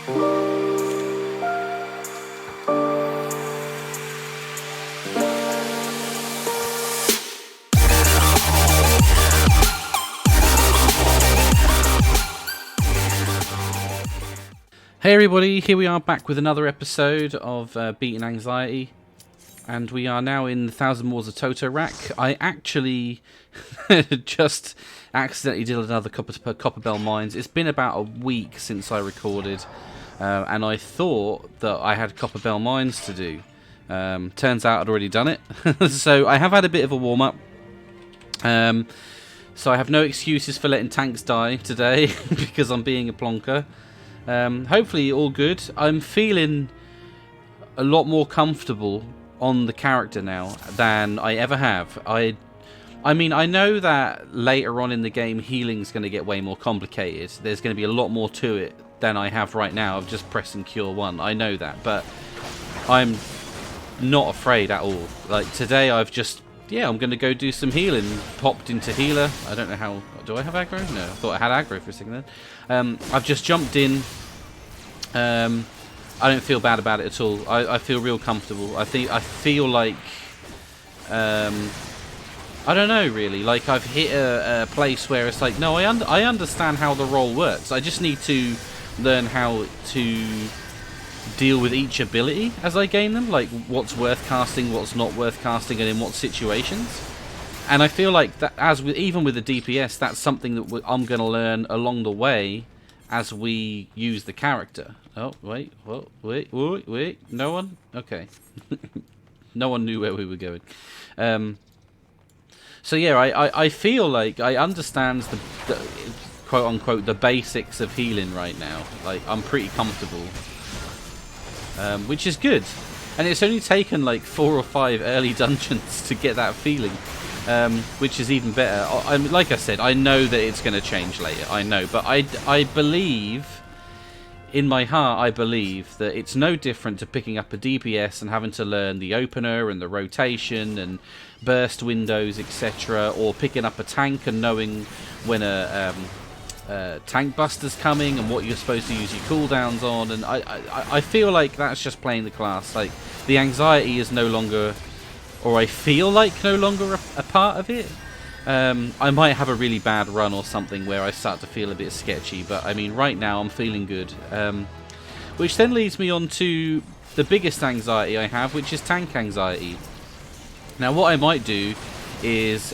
Hey everybody, here we are back with another episode of Beating Anxiety, and we are now in the Thousand Maws of Toto-Rak. I actually just accidentally did another Copper Bell Mines. It's been about a week since I recorded, and I thought that I had Copper Bell Mines to do. Turns out I'd already done it, so I have had a bit of a warm-up. So I have no excuses for letting tanks die today, because I'm being a plonker. Hopefully all good. I'm feeling a lot more comfortable on the character now than I ever have. I mean, I know that later on in the game healing's going to get way more complicated. There's going to be a lot more to it than I have right now of just pressing Cure 1. I know that, but I'm not afraid at all. Like today I've just, I'm going to go do some healing. Popped into healer. I don't know how... Do I have aggro? No, I thought I had aggro for a second then. I've just jumped in. I don't feel bad about it at all. I feel real comfortable. I feel like... I don't know, really. Like, I've hit a place where it's like, no, I understand how the role works. I just need to learn how to deal with each ability as I gain them. Like, what's worth casting, what's not worth casting, and in what situations. And I feel like that, even with the DPS, that's something that I'm going to learn along the way as we use the character. Oh, wait, no one? Okay. No one knew where we were going. So yeah, I feel like I understand the quote-unquote, the basics of healing right now. Like, I'm pretty comfortable. Which is good. And it's only taken like 4 or 5 early dungeons to get that feeling. Which is even better. Like I said, I know that it's going to change later. I know, but I believe, in my heart, I believe that it's no different to picking up a DPS and having to learn the opener and the rotation and burst windows, etc., or picking up a tank and knowing when a tank buster's coming and what you're supposed to use your cooldowns on. And I feel like that's just playing the class. Like, the anxiety is no longer... or I feel like no longer a part of it. I might have a really bad run or something where I start to feel a bit sketchy, but I mean, right now I'm feeling good. Which then leads me on to the biggest anxiety I have, which is tank anxiety. Now, what I might do is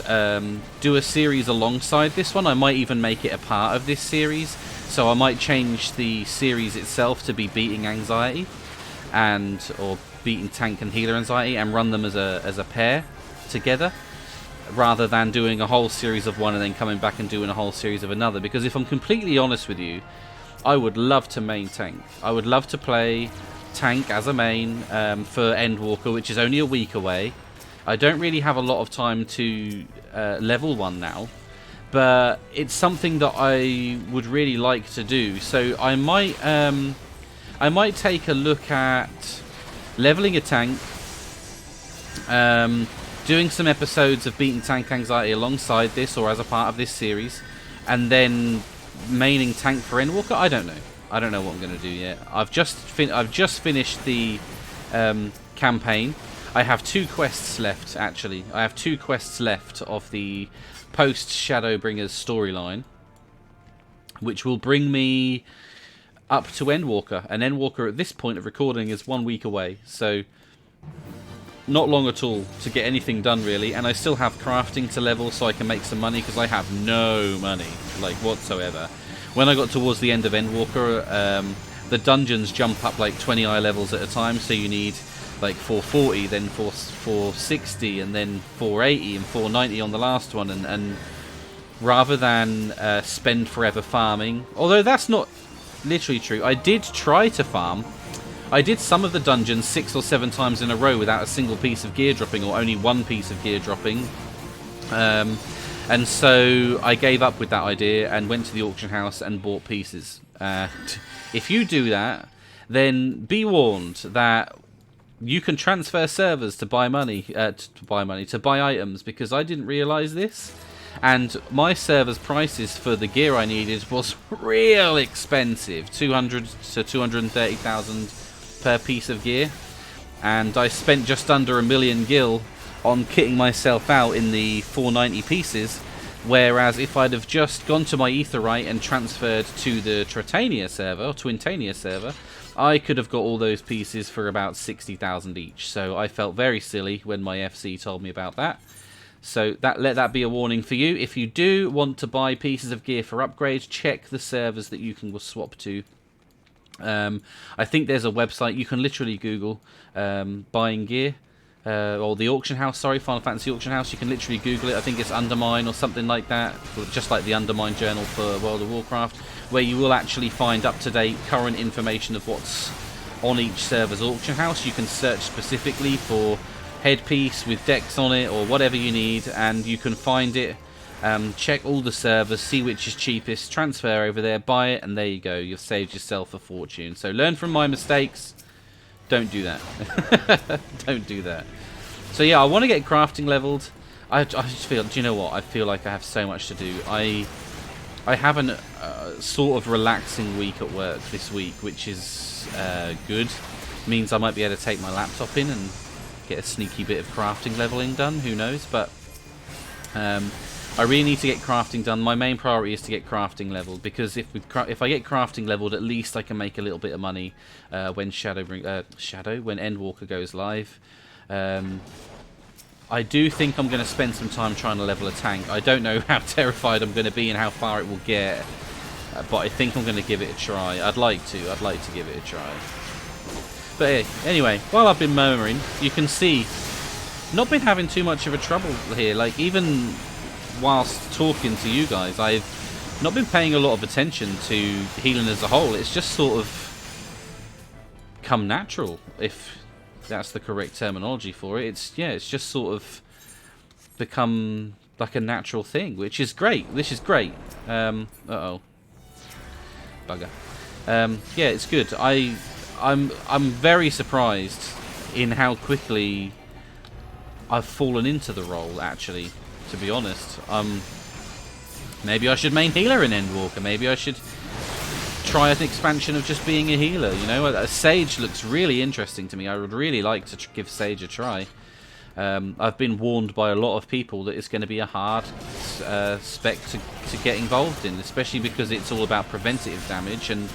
do a series alongside this one. I might even make it a part of this series. So I might change the series itself to be Beating Anxiety, or Beating Tank and Healer Anxiety, and run them as a pair together, rather than doing a whole series of one and then coming back and doing a whole series of another. Because if I'm completely honest with you, I would love to main tank. I would love to play tank as a main for Endwalker, which is only a week away. I don't really have a lot of time to level 1 now, but it's something that I would really like to do. So I might take a look at leveling a tank, doing some episodes of Beating Tank Anxiety alongside this or as a part of this series, and then maining tank for Endwalker. I don't know what I'm going to do yet. I've just finished the campaign. I have 2 quests left, actually. I have 2 quests left of the post-Shadowbringers storyline, which will bring me up to Endwalker. And Endwalker at this point of recording is 1 week away, so not long at all to get anything done, really. And I still have crafting to level so I can make some money, because I have no money, like, whatsoever. When I got towards the end of Endwalker, the dungeons jump up like 20 eye levels at a time, so you need like 440, then 460, and then 480 and 490 on the last one, and rather than spend forever farming, although that's not literally true, I did try to farm. I did some of the dungeons 6 or 7 times in a row without a single piece of gear dropping, or only 1 piece of gear dropping, and so I gave up with that idea and went to the auction house and bought pieces. If you do that, then be warned that you can transfer servers to buy money, to buy items, because I didn't realise this. And my server's prices for the gear I needed was real expensive, 200 to 230,000 per piece of gear, and I spent just under 1 million gil on kitting myself out in the 490 pieces, whereas if I'd have just gone to my Aetheryte and transferred to the Tritania server, or Twintania server, I could have got all those pieces for about 60,000 each. So I felt very silly when my FC told me about that. So let that be a warning for you. If you do want to buy pieces of gear for upgrade, check the servers that you can swap to. I think there's a website you can literally Google buying gear, or the auction house, sorry, Final Fantasy auction house. You can literally Google it. I think it's Undermine or something like that, just like the Undermine journal for World of Warcraft, where you will actually find up-to-date current information of what's on each server's auction house. You can search specifically for headpiece with decks on it or whatever you need, and you can find it. Check all the servers, see which is cheapest, transfer over there, buy it, and there you go. You've saved yourself a fortune. So learn from my mistakes. Don't do that. Don't do that. So yeah, I want to get crafting leveled. I just feel, do you know what? I feel like I have so much to do. I have a sort of relaxing week at work this week, which is good. Means I might be able to take my laptop in and get a sneaky bit of crafting leveling done. Who knows? But I really need to get crafting done. My main priority is to get crafting leveled, because if I get crafting leveled, at least I can make a little bit of money when when Endwalker goes live. I do think I'm going to spend some time trying to level a tank. I don't know how terrified I'm going to be and how far it will get, but I think I'm going to give it a try. I'd like to give it a try. But anyway, while I've been murmuring, you can see, not been having too much of a trouble here. Like, even whilst talking to you guys, I've not been paying a lot of attention to healing as a whole. It's just sort of come natural, if that's the correct terminology for it. It's just sort of become like a natural thing, which is great. This is great. Uh-oh. Bugger. Yeah, it's good. I'm very surprised in how quickly I've fallen into the role, actually, to be honest. Maybe I should main healer in Endwalker. Maybe I should try an expansion of just being a healer, you know. A Sage looks really interesting to me. I would really like to give Sage a try. I've been warned by a lot of people that it's going to be a hard spec to get involved in, especially because it's all about preventative damage and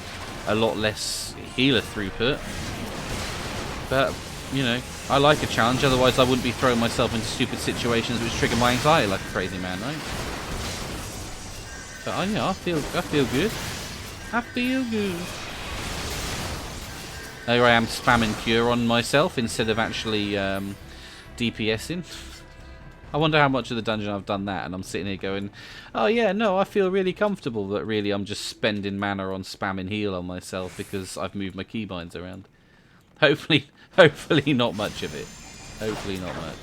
a lot less healer throughput. But, you know, I like a challenge, otherwise I wouldn't be throwing myself into stupid situations which trigger my anxiety like a crazy man, right? But yeah, I feel good. I feel good. There I am spamming Cure on myself instead of actually DPSing. I wonder how much of the dungeon I've done that, and I'm sitting here going, oh yeah, no, I feel really comfortable, but really I'm just spending mana on spamming heal on myself because I've moved my keybinds around. Hopefully not much of it. Hopefully not much.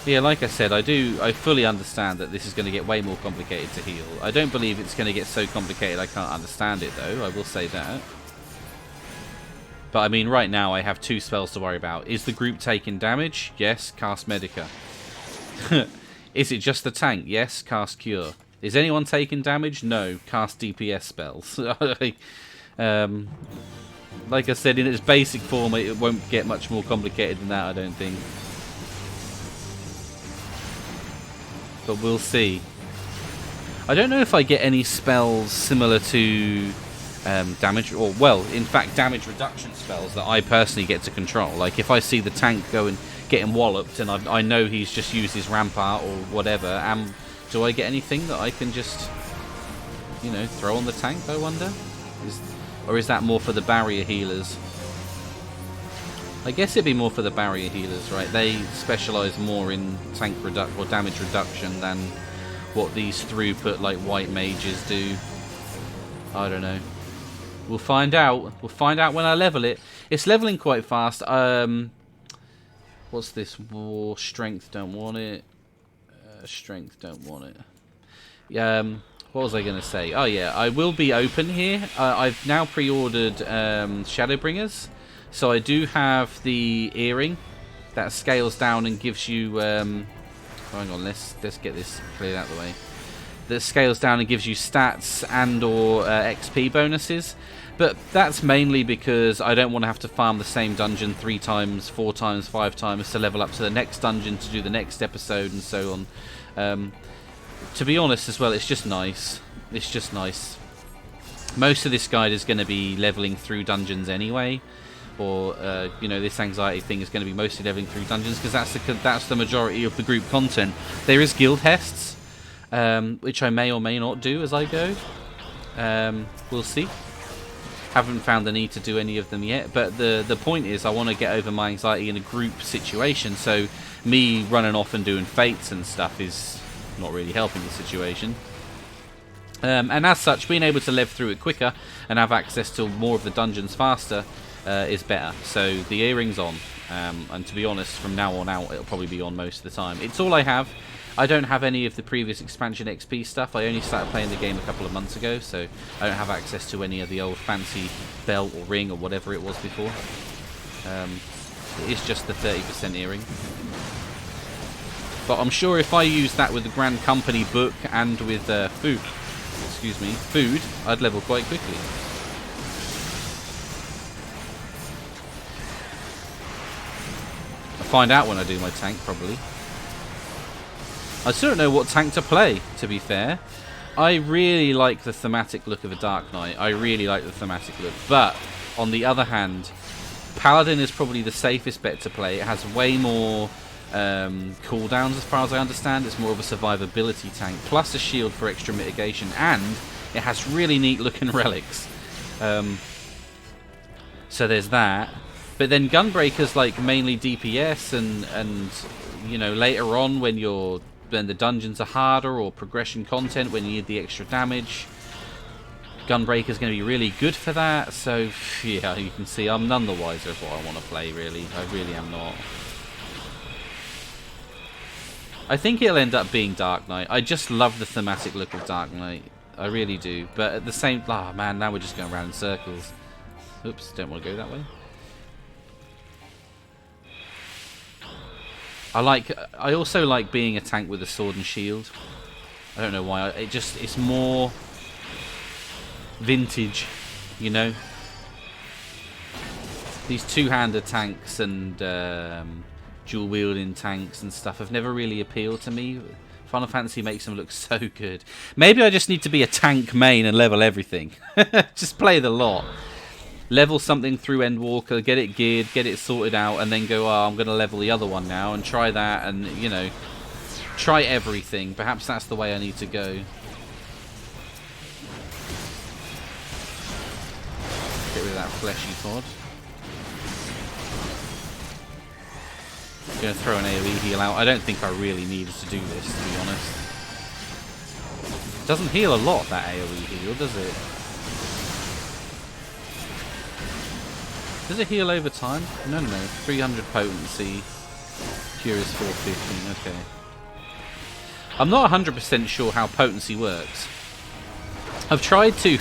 Yeah, like I said, I fully understand that this is going to get way more complicated to heal. I don't believe it's going to get so complicated I can't understand it, though. I will say that. But I mean, right now I have 2 spells to worry about. Is the group taking damage? Yes, cast Medica. Is it just the tank? Yes, cast Cure. Is anyone taking damage? No, cast DPS spells. Like I said, in its basic form, it won't get much more complicated than that, I don't think. But we'll see. I don't know if I get any spells similar to damage, or, well, in fact, damage reduction spells that I personally get to control. Like, if I see the tank go and get him walloped, and I know he's just used his rampart or whatever, do I get anything that I can just, you know, throw on the tank, I wonder? Or is that more for the barrier healers? I guess it'd be more for the barrier healers, right? They specialise more in tank reduction or damage reduction than what these throughput, like, white mages do. I don't know. We'll find out. We'll find out when I level it. It's leveling quite fast. What's this? War strength, don't want it. Strength, don't want it. What was I going to say? Oh yeah, I will be open here. I've now pre-ordered Shadowbringers. So I do have the earring that scales down and gives you... hang on, let's get this cleared out of the way. That scales down and gives you stats and or XP bonuses. But that's mainly because I don't want to have to farm the same dungeon 3 times, 4 times, 5 times to level up to the next dungeon to do the next episode and so on. To be honest as well, it's just nice. It's just nice. Most of this guide is going to be leveling through dungeons anyway. Or, you know, this anxiety thing is going to be mostly leveling through dungeons because that's the majority of the group content. There is guild hests, which I may or may not do as I go. We'll see. Haven't found the need to do any of them yet, but the point is I want to get over my anxiety in a group situation, so me running off and doing fates and stuff is not really helping the situation. And as such, being able to live through it quicker and have access to more of the dungeons faster is better. So the earring's on, and to be honest, from now on out it'll probably be on most of the time. It's all I have. I don't have any of the previous expansion XP stuff. I only started playing the game a couple of months ago, so I don't have access to any of the old fancy belt or ring or whatever it was before. It is just the 30% earring. But I'm sure if I used that with the Grand Company book and with food, I'd level quite quickly. I'll find out when I do my tank, probably. I still don't know what tank to play, to be fair. I really like the thematic look of a Dark Knight. I really like the thematic look. But, on the other hand, Paladin is probably the safest bet to play. It has way more cooldowns as far as I understand. It's more of a survivability tank, plus a shield for extra mitigation, and it has really neat looking relics. So there's that. But then Gunbreaker's like mainly DPS, and you know, later on when the dungeons are harder or progression content when you need the extra damage, Gunbreaker's going to be really good for that. So yeah, you can see I'm none the wiser of what I want to play, really. I really am not. I think it'll end up being Dark Knight. I just love the thematic look of Dark Knight. I really do. But at the same... Oh man, now we're just going around in circles. Oops, don't want to go that way. I also like being a tank with a sword and shield. I don't know why. It's more vintage, you know. These two-hander tanks and dual-wielding tanks and stuff have never really appealed to me. Final Fantasy makes them look so good. Maybe I just need to be a tank main and level everything. Just play the lot. Level something through Endwalker, get it geared, get it sorted out, and then go, oh, I'm going to level the other one now, and try that, and, you know, try everything. Perhaps that's the way I need to go. Get rid of that fleshy pod. I'm going to throw an AoE heal out. I don't think I really needed to do this, to be honest. It doesn't heal a lot, that AoE heal, does it? Does it heal over time? No. 300 potency. Cure is 450. Okay. I'm not 100% sure how potency works. I've tried to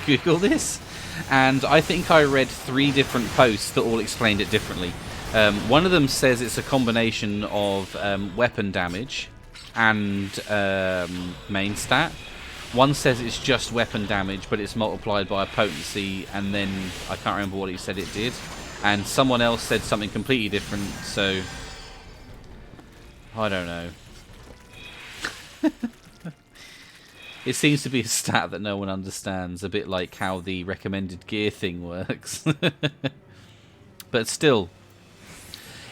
Google this, and I think I read 3 different posts that all explained it differently. One of them says it's a combination of weapon damage and main stat. One says it's just weapon damage, but it's multiplied by a potency, and then I can't remember what he said it did. And someone else said something completely different, so I don't know. It seems to be a stat that no one understands, a bit like how the recommended gear thing works. But still,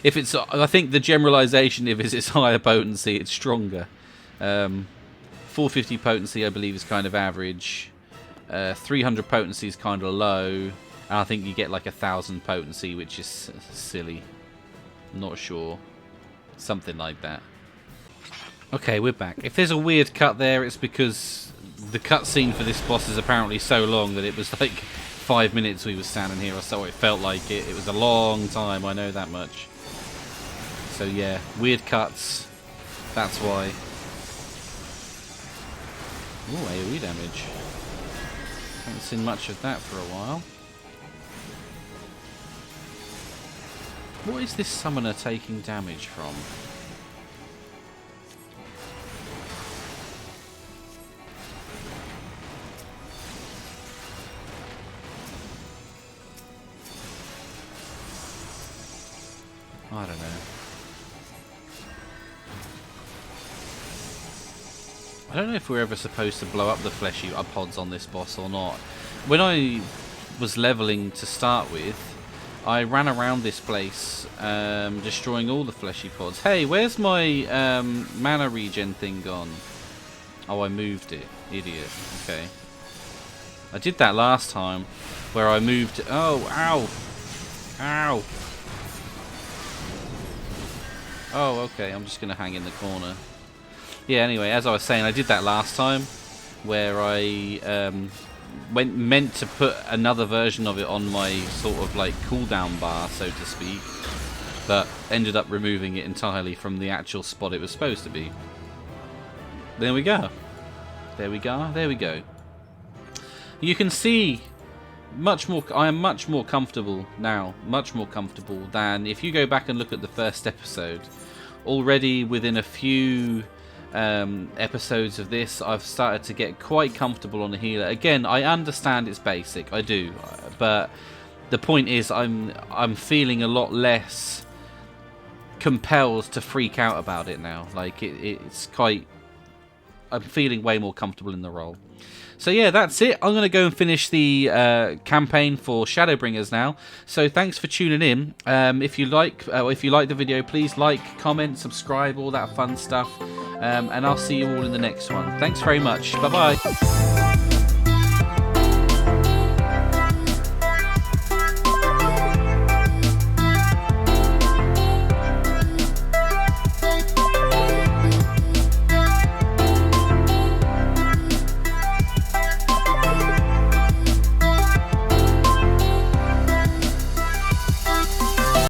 if it's, I think the generalization, if it's higher potency, it's stronger. 450 potency, I believe, is kind of average. 300 potency is kind of low. And I think you get like 1,000 potency, which is silly. Not sure. Something like that. Okay, we're back. If there's a weird cut there, it's because the cutscene for this boss is apparently so long that it was like 5 minutes we were standing here, or so it felt like it. It was a long time, I know that much. So yeah, weird cuts. That's why. Ooh, AoE damage. Haven't seen much of that for a while. What is this summoner taking damage from? I don't know. I don't know if we're ever supposed to blow up the fleshy pods on this boss or not. When I was leveling to start with, I ran around this place, destroying all the fleshy pods. Hey, where's my mana regen thing gone? Oh, I moved it. Idiot. Okay. I did that last time, where I moved... Oh, ow! Ow! Oh, okay. I'm just going to hang in the corner. Yeah, anyway, as I was saying, I did that last time, where I meant to put another version of it on my sort of like cooldown bar, so to speak, but ended up removing it entirely from the actual spot it was supposed to be. There we go. There we go. There we go. You can see I am much more comfortable now, much more comfortable than if you go back and look at the first episode. Already within a few episodes of this, I've started to get quite comfortable on the healer. Again, I understand it's basic, I do, but the point is I'm feeling a lot less compelled to freak out about it now. Like it's quite, I'm feeling way more comfortable in the role. So yeah, that's it. I'm going to go and finish the campaign for Shadowbringers now. So thanks for tuning in. If you like the video, please like, comment, subscribe, all that fun stuff. And I'll see you all in the next one. Thanks very much. Bye-bye.